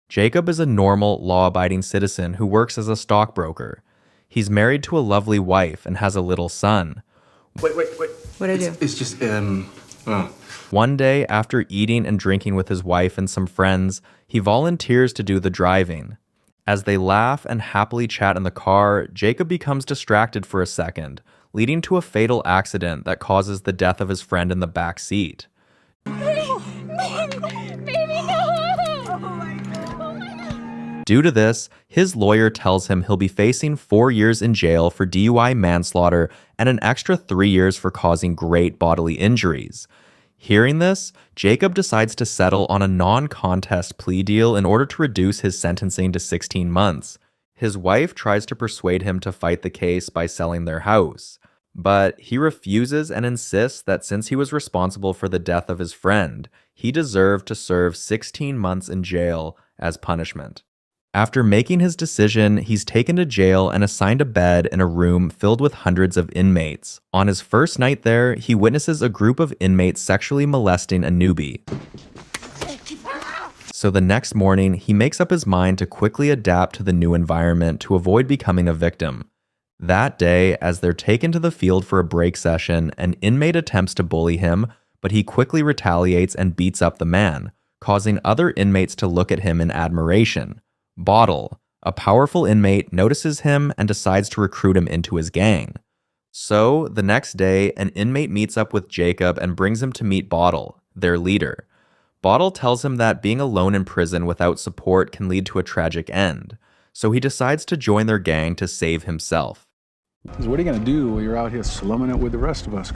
Jacob is a normal, law-abiding citizen who works as a stockbroker. He's married to a lovely wife and has a little son. Wait. What'd I do? It's just, One day, after eating and drinking with his wife and some friends, he volunteers to do the driving. As they laugh and happily chat in the car, Jacob becomes distracted for a second, leading to a fatal accident that causes the death of his friend in the back seat. Baby, no! Oh my God. Due to this, his lawyer tells him he'll be facing 4 years in jail for DUI manslaughter and an extra 3 years for causing great bodily injuries. Hearing this, Jacob decides to settle on a non-contest plea deal in order to reduce his sentencing to 16 months. His wife tries to persuade him to fight the case by selling their house, but he refuses and insists that since he was responsible for the death of his friend, he deserved to serve 16 months in jail as punishment. After making his decision, he's taken to jail and assigned a bed in a room filled with hundreds of inmates. On his first night there, he witnesses a group of inmates sexually molesting a newbie. So the next morning, he makes up his mind to quickly adapt to the new environment to avoid becoming a victim. That day, as they're taken to the field for a break session, an inmate attempts to bully him, but he quickly retaliates and beats up the man, causing other inmates to look at him in admiration. Bottle, a powerful inmate, notices him and decides to recruit him into his gang. So, the next day, an inmate meets up with Jacob and brings him to meet Bottle, their leader. Bottle tells him that being alone in prison without support can lead to a tragic end, so he decides to join their gang to save himself. What are you going to do while you're out here slumming it with the rest of us?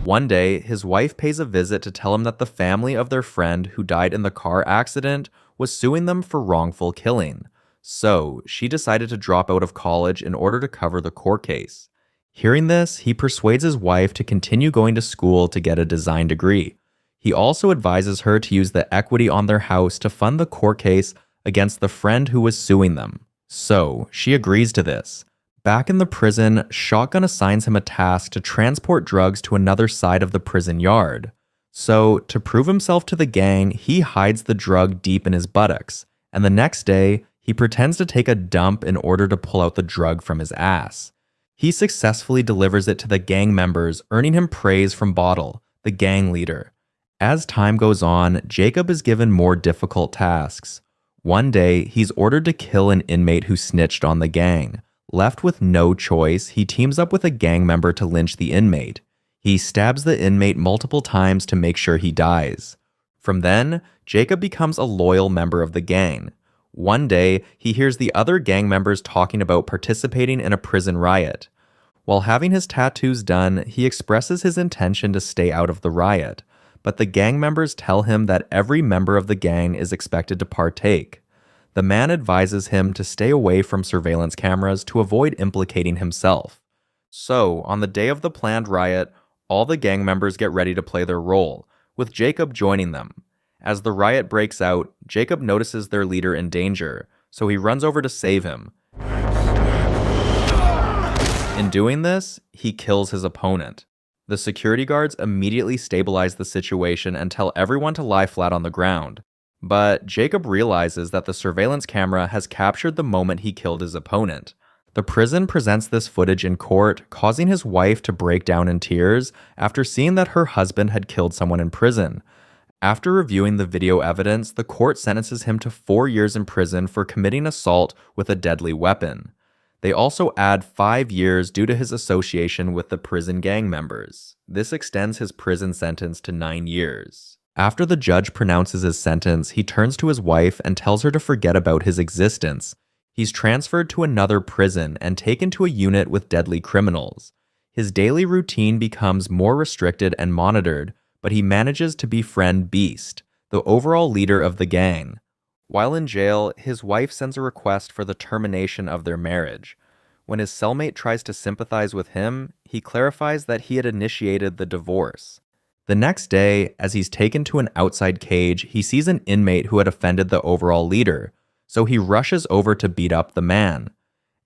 One day, his wife pays a visit to tell him that the family of their friend who died in the car accident was suing them for wrongful killing. So, she decided to drop out of college in order to cover the court case. Hearing this, he persuades his wife to continue going to school to get a design degree. He also advises her to use the equity on their house to fund the court case against the friend who was suing them. So, she agrees to this. Back in the prison, Shotgun assigns him a task to transport drugs to another side of the prison yard. So, to prove himself to the gang, he hides the drug deep in his buttocks, and the next day, he pretends to take a dump in order to pull out the drug from his ass. He successfully delivers it to the gang members, earning him praise from Bottle, the gang leader. As time goes on, Jacob is given more difficult tasks. One day, he's ordered to kill an inmate who snitched on the gang. Left with no choice, he teams up with a gang member to lynch the inmate. He stabs the inmate multiple times to make sure he dies. From then, Jacob becomes a loyal member of the gang. One day, he hears the other gang members talking about participating in a prison riot. While having his tattoos done, he expresses his intention to stay out of the riot, but the gang members tell him that every member of the gang is expected to partake. The man advises him to stay away from surveillance cameras to avoid implicating himself. So, on the day of the planned riot, all the gang members get ready to play their role, with Jacob joining them. As the riot breaks out, Jacob notices their leader in danger, so he runs over to save him. In doing this, he kills his opponent. The security guards immediately stabilize the situation and tell everyone to lie flat on the ground. But Jacob realizes that the surveillance camera has captured the moment he killed his opponent. The prison presents this footage in court, causing his wife to break down in tears after seeing that her husband had killed someone in prison. After reviewing the video evidence, the court sentences him to 4 years in prison for committing assault with a deadly weapon. They also add 5 years due to his association with the prison gang members. This extends his prison sentence to 9 years. After the judge pronounces his sentence, he turns to his wife and tells her to forget about his existence. He's transferred to another prison and taken to a unit with deadly criminals. His daily routine becomes more restricted and monitored, but he manages to befriend Beast, the overall leader of the gang. While in jail, his wife sends a request for the termination of their marriage. When his cellmate tries to sympathize with him, he clarifies that he had initiated the divorce. The next day, as he's taken to an outside cage, he sees an inmate who had offended the overall leader, so he rushes over to beat up the man.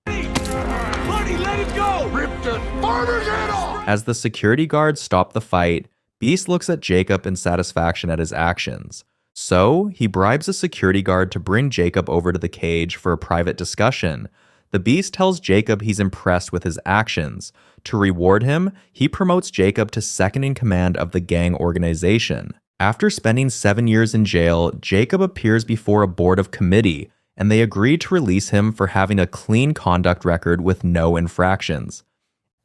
Buddy, let it go! Rip the farmer's head off! As the security guards stop the fight, Beast looks at Jacob in satisfaction at his actions. So, he bribes a security guard to bring Jacob over to the cage for a private discussion. The Beast tells Jacob he's impressed with his actions. To reward him, he promotes Jacob to second in command of the gang organization. After spending 7 years in jail, Jacob appears before a board of committee, and they agree to release him for having a clean conduct record with no infractions.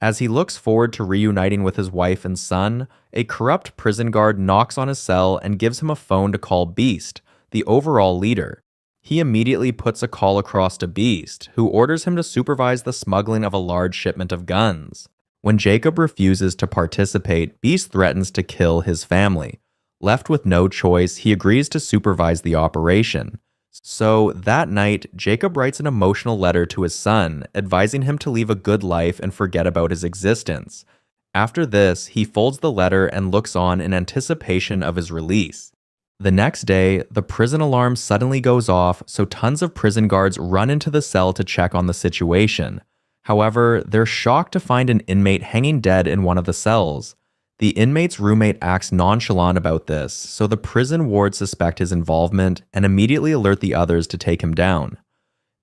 As he looks forward to reuniting with his wife and son, a corrupt prison guard knocks on his cell and gives him a phone to call Beast, the overall leader. He immediately puts a call across to Beast, who orders him to supervise the smuggling of a large shipment of guns. When Jacob refuses to participate, Beast threatens to kill his family. Left with no choice, he agrees to supervise the operation. So, that night, Jacob writes an emotional letter to his son, advising him to live a good life and forget about his existence. After this, he folds the letter and looks on in anticipation of his release. The next day, the prison alarm suddenly goes off, so tons of prison guards run into the cell to check on the situation. However, they're shocked to find an inmate hanging dead in one of the cells. The inmate's roommate acts nonchalant about this, so the prison wards suspect his involvement and immediately alert the others to take him down.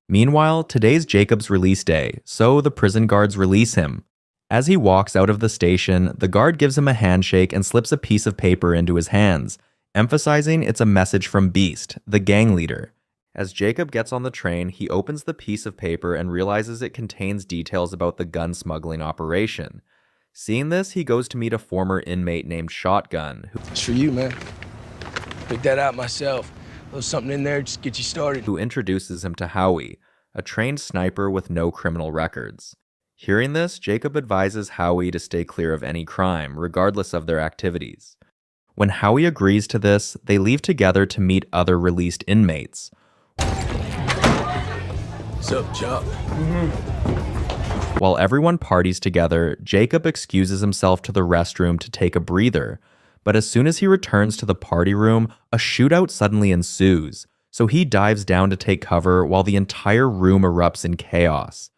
Meanwhile, today's Jacob's release day, so the prison guards release him. As he walks out of the station, the guard gives him a handshake and slips a piece of paper into his hands, emphasizing it's a message from Beast, the gang leader. As Jacob gets on the train, he opens the piece of paper and realizes it contains details about the gun smuggling operation. Seeing this, he goes to meet a former inmate named Shotgun, It's for you, man. Picked that out myself. A little something in there, just get you started. who introduces him to Howie, a trained sniper with no criminal records. Hearing this, Jacob advises Howie to stay clear of any crime, regardless of their activities. When Howie agrees to this, they leave together to meet other released inmates. What's up, Chuck? While everyone parties together, Jacob excuses himself to the restroom to take a breather. But as soon as he returns to the party room, a shootout suddenly ensues, so he dives down to take cover while the entire room erupts in chaos.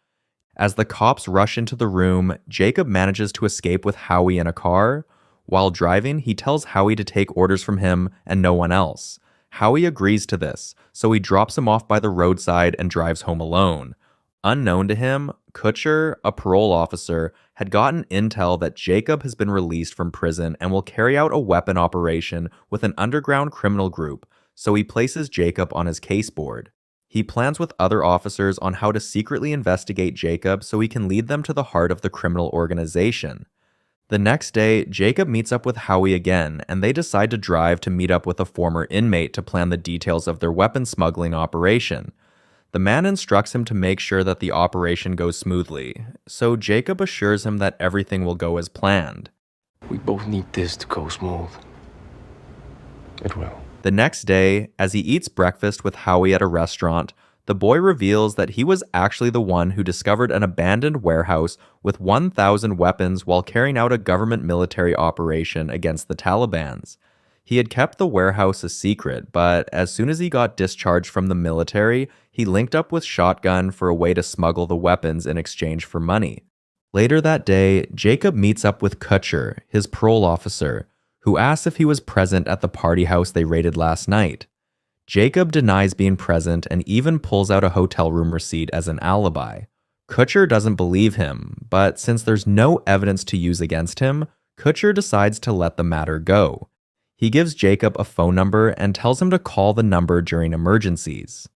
As the cops rush into the room, Jacob manages to escape with Howie in a car. While driving, he tells Howie to take orders from him and no one else. Howie agrees to this, so he drops him off by the roadside and drives home alone. Unknown to him, Kutcher, a parole officer, had gotten intel that Jacob has been released from prison and will carry out a weapon operation with an underground criminal group, so he places Jacob on his case board. He plans with other officers on how to secretly investigate Jacob so he can lead them to the heart of the criminal organization. The next day, Jacob meets up with Howie again, and they decide to drive to meet up with a former inmate to plan the details of their weapon smuggling operation. The man instructs him to make sure that the operation goes smoothly, so Jacob assures him that everything will go as planned. We both need this to go smooth. It will. The next day, as he eats breakfast with Howie at a restaurant, the boy reveals that he was actually the one who discovered an abandoned warehouse with 1,000 weapons while carrying out a government military operation against the Taliban. He had kept the warehouse a secret, but as soon as he got discharged from the military, he linked up with Shotgun for a way to smuggle the weapons in exchange for money. Later that day, Jacob meets up with Kutcher, his parole officer, who asks if he was present at the party house they raided last night. Jacob denies being present and even pulls out a hotel room receipt as an alibi. Kutcher doesn't believe him, but since there's no evidence to use against him, Kutcher decides to let the matter go. He gives Jacob a phone number and tells him to call the number during emergencies.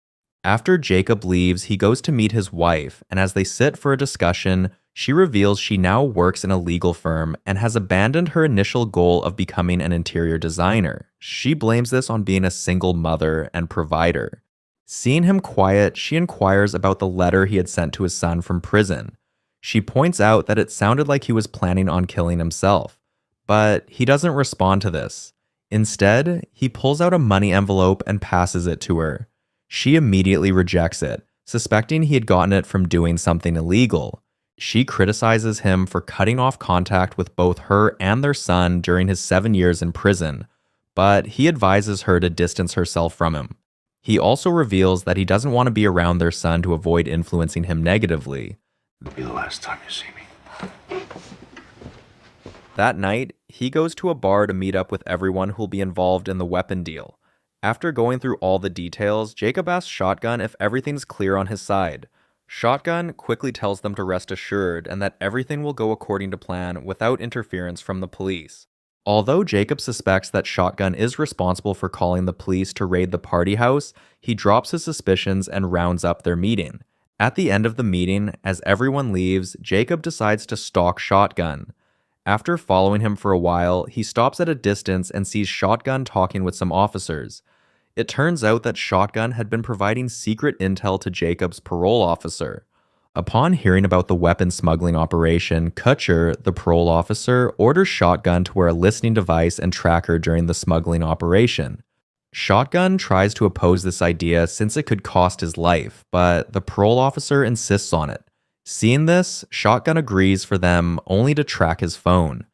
After Jacob leaves, he goes to meet his wife, and as they sit for a discussion, she reveals she now works in a legal firm and has abandoned her initial goal of becoming an interior designer. She blames this on being a single mother and provider. Seeing him quiet, she inquires about the letter he had sent to his son from prison. She points out that it sounded like he was planning on killing himself, but he doesn't respond to this. Instead, he pulls out a money envelope and passes it to her. She immediately rejects it, suspecting he had gotten it from doing something illegal. She criticizes him for cutting off contact with both her and their son during his 7 years in prison, but he advises her to distance herself from him. He also reveals that he doesn't want to be around their son to avoid influencing him negatively. It'll be the last time you see me. That night, he goes to a bar to meet up with everyone who'll be involved in the weapon deal. After going through all the details, Jacob asks Shotgun if everything's clear on his side. Shotgun quickly tells them to rest assured and that everything will go according to plan without interference from the police. Although Jacob suspects that Shotgun is responsible for calling the police to raid the party house, he drops his suspicions and rounds up their meeting. At the end of the meeting, as everyone leaves, Jacob decides to stalk Shotgun. After following him for a while, he stops at a distance and sees Shotgun talking with some officers. It turns out that Shotgun had been providing secret intel to Jacob's parole officer. Upon hearing about the weapon smuggling operation, Kutcher, the parole officer, orders Shotgun to wear a listening device and tracker during the smuggling operation. Shotgun tries to oppose this idea since it could cost his life, but the parole officer insists on it. Seeing this, Shotgun agrees for them only to track his phone.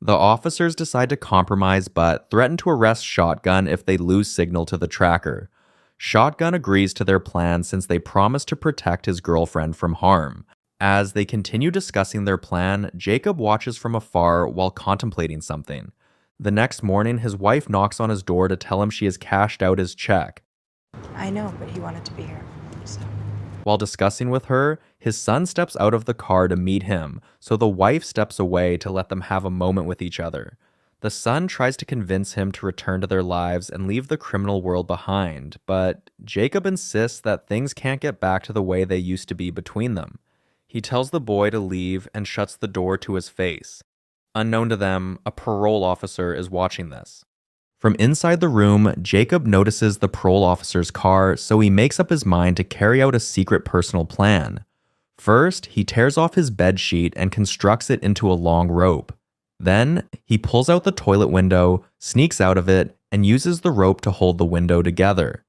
The officers decide to compromise but threaten to arrest Shotgun if they lose signal to the tracker. Shotgun agrees to their plan since they promise to protect his girlfriend from harm. As they continue discussing their plan, Jacob watches from afar while contemplating something. The next morning, his wife knocks on his door to tell him she has cashed out his check. I know, but he wanted to be here, so. While discussing with her, his son steps out of the car to meet him, so the wife steps away to let them have a moment with each other. The son tries to convince him to return to their lives and leave the criminal world behind, but Jacob insists that things can't get back to the way they used to be between them. He tells the boy to leave and shuts the door to his face. Unknown to them, a parole officer is watching this. From inside the room, Jacob notices the parole officer's car, so he makes up his mind to carry out a secret personal plan. First, he tears off his bed sheet and constructs it into a long rope. Then, he pulls out the toilet window, sneaks out of it, and uses the rope to hold the window together.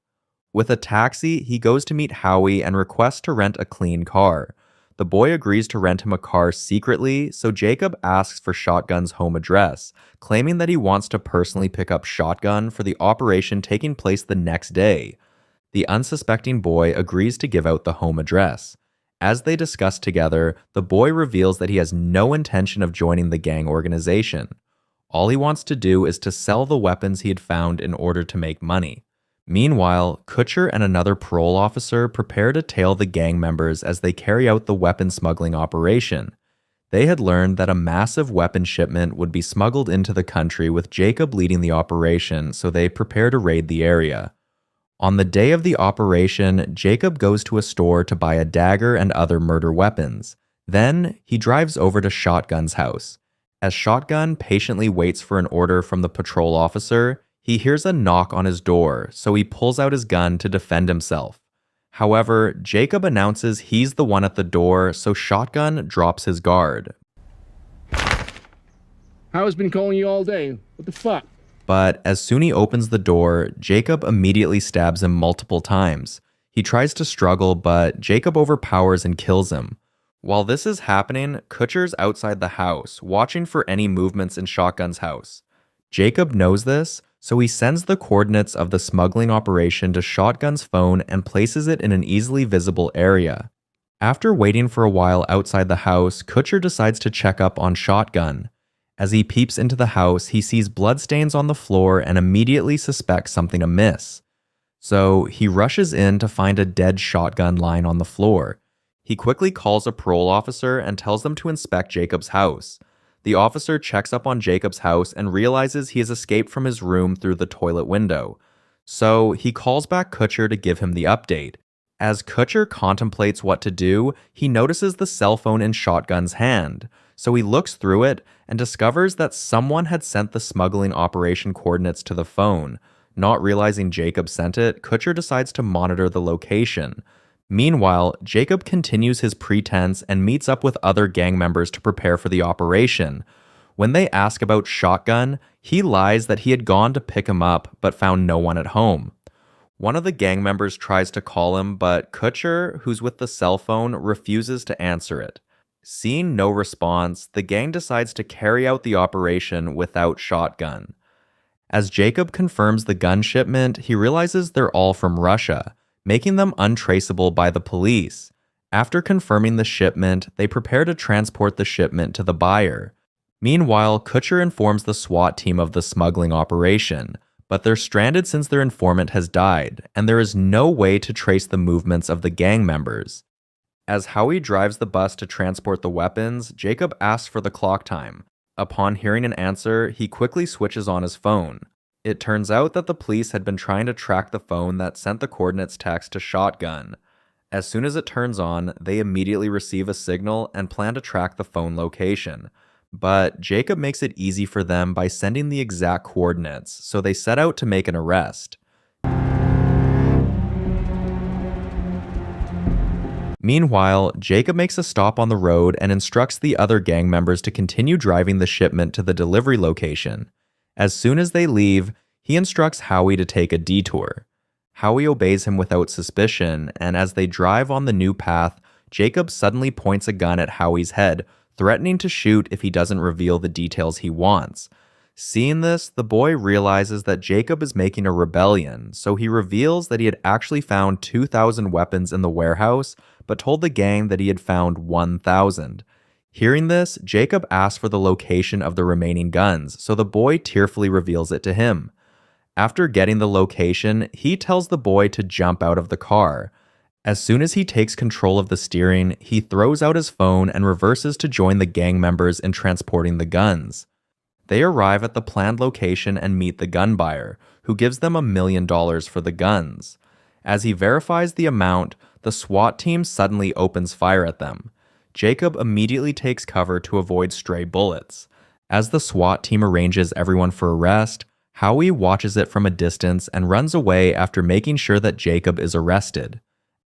With a taxi, he goes to meet Howie and requests to rent a clean car. The boy agrees to rent him a car secretly, so Jacob asks for Shotgun's home address, claiming that he wants to personally pick up Shotgun for the operation taking place the next day. The unsuspecting boy agrees to give out the home address. As they discuss together, the boy reveals that he has no intention of joining the gang organization. All he wants to do is to sell the weapons he had found in order to make money. Meanwhile, Kutcher and another parole officer prepare to tail the gang members as they carry out the weapon smuggling operation. They had learned that a massive weapon shipment would be smuggled into the country with Jacob leading the operation, so they prepare to raid the area. On the day of the operation, Jacob goes to a store to buy a dagger and other murder weapons. Then, he drives over to Shotgun's house. As Shotgun patiently waits for an order from the patrol officer, he hears a knock on his door, so he pulls out his gun to defend himself. However, Jacob announces he's the one at the door, so Shotgun drops his guard. Howard's been calling you all day. What the fuck? But as soon as he opens the door, Jacob immediately stabs him multiple times. He tries to struggle, but Jacob overpowers and kills him. While this is happening, Kutcher's outside the house, watching for any movements in Shotgun's house. Jacob knows this, so he sends the coordinates of the smuggling operation to Shotgun's phone and places it in an easily visible area. After waiting for a while outside the house, Kutcher decides to check up on Shotgun. As he peeps into the house, he sees bloodstains on the floor and immediately suspects something amiss. So he rushes in to find a dead Shotgun lying on the floor. He quickly calls a parole officer and tells them to inspect Jacob's house. The officer checks up on Jacob's house and realizes he has escaped from his room through the toilet window. So he calls back Kutcher to give him the update. As Kutcher contemplates what to do, he notices the cell phone in Shotgun's hand. So he looks through it and discovers that someone had sent the smuggling operation coordinates to the phone. Not realizing Jacob sent it, Kutcher decides to monitor the location. Meanwhile, Jacob continues his pretense and meets up with other gang members to prepare for the operation. When they ask about Shotgun, he lies that he had gone to pick him up but found no one at home. One of the gang members tries to call him, but Kutcher, who's with the cell phone, refuses to answer it. Seeing no response, the gang decides to carry out the operation without Shotgun. As Jacob confirms the gun shipment, he realizes they're all from Russia, making them untraceable by the police. After confirming the shipment, they prepare to transport the shipment to the buyer. Meanwhile, Kutcher informs the SWAT team of the smuggling operation, but they're stranded since their informant has died, and there is no way to trace the movements of the gang members. As Howie drives the bus to transport the weapons, Jacob asks for the clock time. Upon hearing an answer, he quickly switches on his phone. It turns out that the police had been trying to track the phone that sent the coordinates text to Shotgun. As soon as it turns on, they immediately receive a signal and plan to track the phone location. But Jacob makes it easy for them by sending the exact coordinates, so they set out to make an arrest. Meanwhile, Jacob makes a stop on the road and instructs the other gang members to continue driving the shipment to the delivery location. As soon as they leave, he instructs Howie to take a detour. Howie obeys him without suspicion, and as they drive on the new path, Jacob suddenly points a gun at Howie's head, threatening to shoot if he doesn't reveal the details he wants. Seeing this, the boy realizes that Jacob is making a rebellion, so he reveals that he had actually found 2,000 weapons in the warehouse, but told the gang that he had found 1,000. Hearing this, Jacob asks for the location of the remaining guns, so the boy tearfully reveals it to him. After getting the location, he tells the boy to jump out of the car. As soon as he takes control of the steering, he throws out his phone and reverses to join the gang members in transporting the guns. They arrive at the planned location and meet the gun buyer, who gives them $1 million for the guns. As he verifies the amount, the SWAT team suddenly opens fire at them. Jacob immediately takes cover to avoid stray bullets. As the SWAT team arranges everyone for arrest, Howie watches it from a distance and runs away after making sure that Jacob is arrested.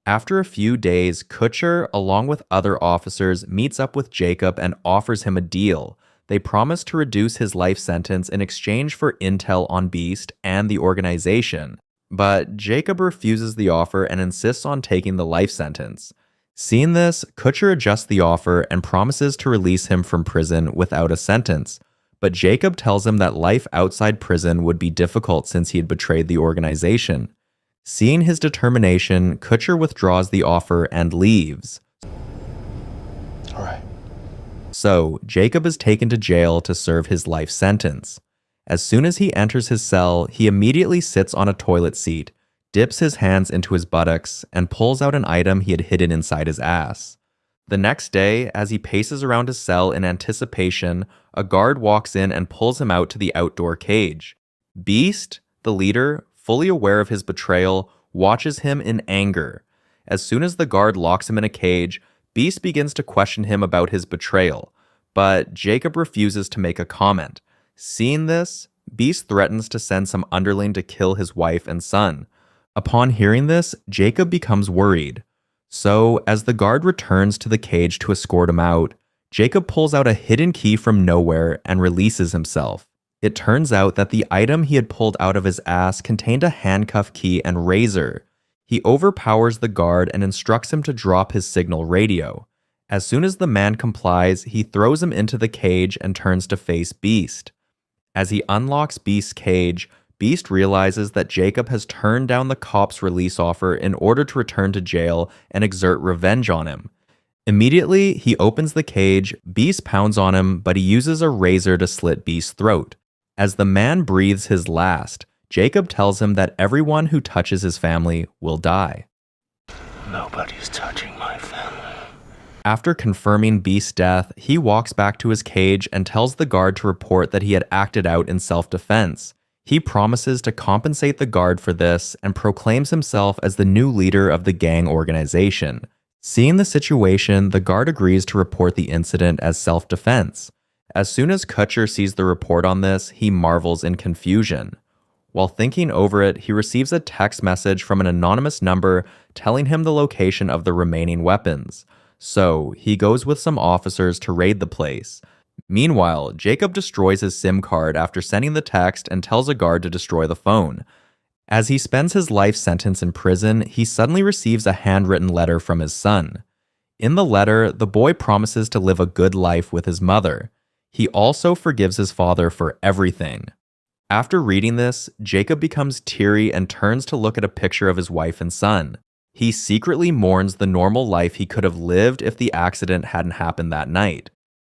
After a few days, Kutcher, along with other officers, meets up with Jacob and offers him a deal. They promise to reduce his life sentence in exchange for intel on Beast and the organization. But Jacob refuses the offer and insists on taking the life sentence. Seeing this, Kutcher adjusts the offer and promises to release him from prison without a sentence. But Jacob tells him that life outside prison would be difficult since he had betrayed the organization. Seeing his determination, Kutcher withdraws the offer and leaves. All right. So, Jacob is taken to jail to serve his life sentence. As soon as he enters his cell, he immediately sits on a toilet seat, dips his hands into his buttocks, and pulls out an item he had hidden inside his ass. The next day, as he paces around his cell in anticipation, a guard walks in and pulls him out to the outdoor cage. Beast, the leader, fully aware of his betrayal, watches him in anger. As soon as the guard locks him in a cage, Beast begins to question him about his betrayal, but Jacob refuses to make a comment. Seeing this, Beast threatens to send some underling to kill his wife and son. Upon hearing this, Jacob becomes worried. So, as the guard returns to the cage to escort him out, Jacob pulls out a hidden key from nowhere and releases himself. It turns out that the item he had pulled out of his ass contained a handcuff key and razor. He overpowers the guard and instructs him to drop his signal radio. As soon as the man complies, he throws him into the cage and turns to face Beast. As he unlocks Beast's cage, Beast realizes that Jacob has turned down the cop's release offer in order to return to jail and exert revenge on him. Immediately, he opens the cage, Beast pounds on him, but he uses a razor to slit Beast's throat. As the man breathes his last, Jacob tells him that everyone who touches his family will die. Nobody's touching my family. After confirming Beast's death, he walks back to his cage and tells the guard to report that he had acted out in self-defense. He promises to compensate the guard for this and proclaims himself as the new leader of the gang organization. Seeing the situation, the guard agrees to report the incident as self-defense. As soon as Kutcher sees the report on this, he marvels in confusion. While thinking over it, he receives a text message from an anonymous number telling him the location of the remaining weapons. So, he goes with some officers to raid the place. Meanwhile, Jacob destroys his SIM card after sending the text and tells a guard to destroy the phone. As he spends his life sentence in prison, he suddenly receives a handwritten letter from his son. In the letter, the boy promises to live a good life with his mother. He also forgives his father for everything. After reading this, Jacob becomes teary and turns to look at a picture of his wife and son. He secretly mourns the normal life he could have lived if the accident hadn't happened that night.